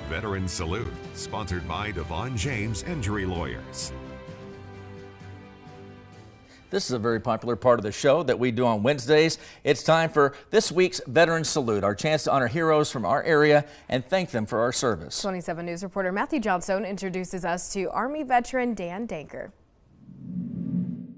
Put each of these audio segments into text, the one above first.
Veteran Salute, sponsored by Devon James Injury Lawyers. This is a very popular part of the show that we do on Wednesdays. It's time for this week's Veteran Salute, our chance to honor heroes from our area and thank them for our service. 27 News reporter Matthew Johnstone introduces us to Army veteran Dan Danker.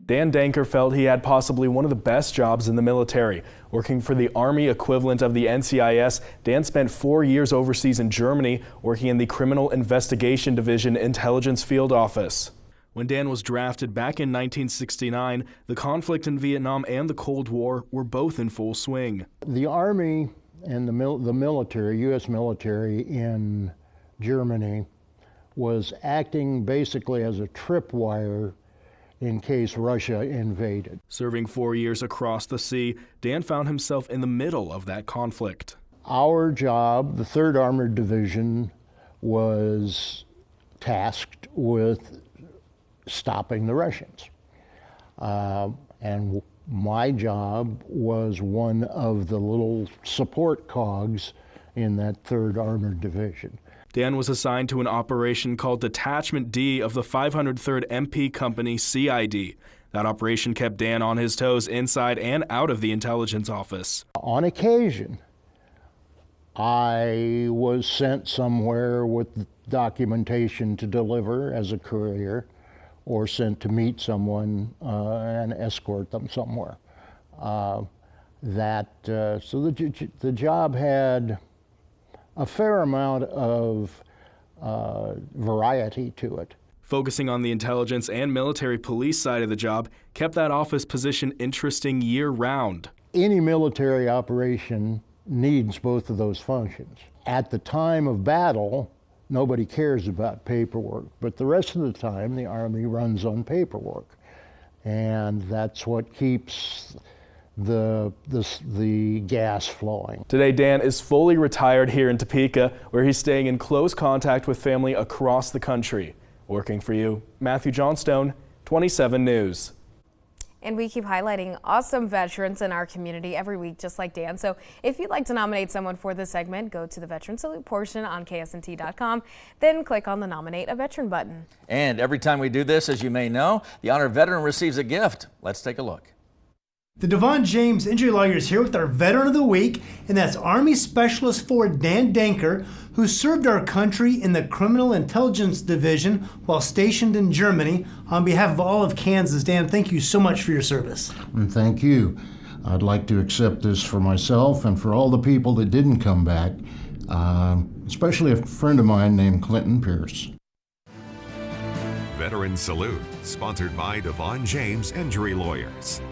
Dan Danker felt he had possibly one of the best jobs in the military. Working for the Army equivalent of the NCIS, Dan spent 4 years overseas in Germany, working in the Criminal Investigation Division Intelligence Field Office. When Dan was drafted back in 1969, the conflict in Vietnam and the Cold War were both in full swing. The Army and the military, U.S. military in Germany, was acting basically as a tripwire in case Russia invaded. Serving 4 years across the sea, Dan found himself in the middle of that conflict. Our job, the 3rd Armored Division, was tasked with stopping the Russians. And my job was one of the little support cogs in that 3rd Armored Division. Dan was assigned to an operation called Detachment D of the 503rd MP Company CID. That operation kept Dan on his toes inside and out of the intelligence office. On occasion, I was sent somewhere with documentation to deliver as a courier, or sent to meet someone and escort them somewhere. So the job had a fair amount of variety to it. Focusing on the intelligence and military police side of the job kept that office position interesting year-round. Any military operation needs both of those functions. At the time of battle, nobody cares about paperwork, but the rest of the time the Army runs on paperwork. And that's what keeps the gas flowing. Today, Dan is fully retired here in Topeka, where he's staying in close contact with family across the country. Working for you, Matthew Johnstone, 27 News. And we keep highlighting awesome veterans in our community every week, just like Dan. So if you'd like to nominate someone for this segment, go to the Veteran Salute portion on KSNT.com, then click on the Nominate a Veteran button. And every time we do this, as you may know, the honored veteran receives a gift. Let's take a look. The Devon James Injury Lawyers here with our Veteran of the Week, and that's Army Specialist 4 Dan Danker, who served our country in the Criminal Intelligence Division while stationed in Germany. On behalf of all of Kansas, Dan, thank you so much for your service. And thank you. I'd like to accept this for myself and for all the people that didn't come back, especially a friend of mine named Clinton Pierce. Veteran Salute, sponsored by Devon James Injury Lawyers.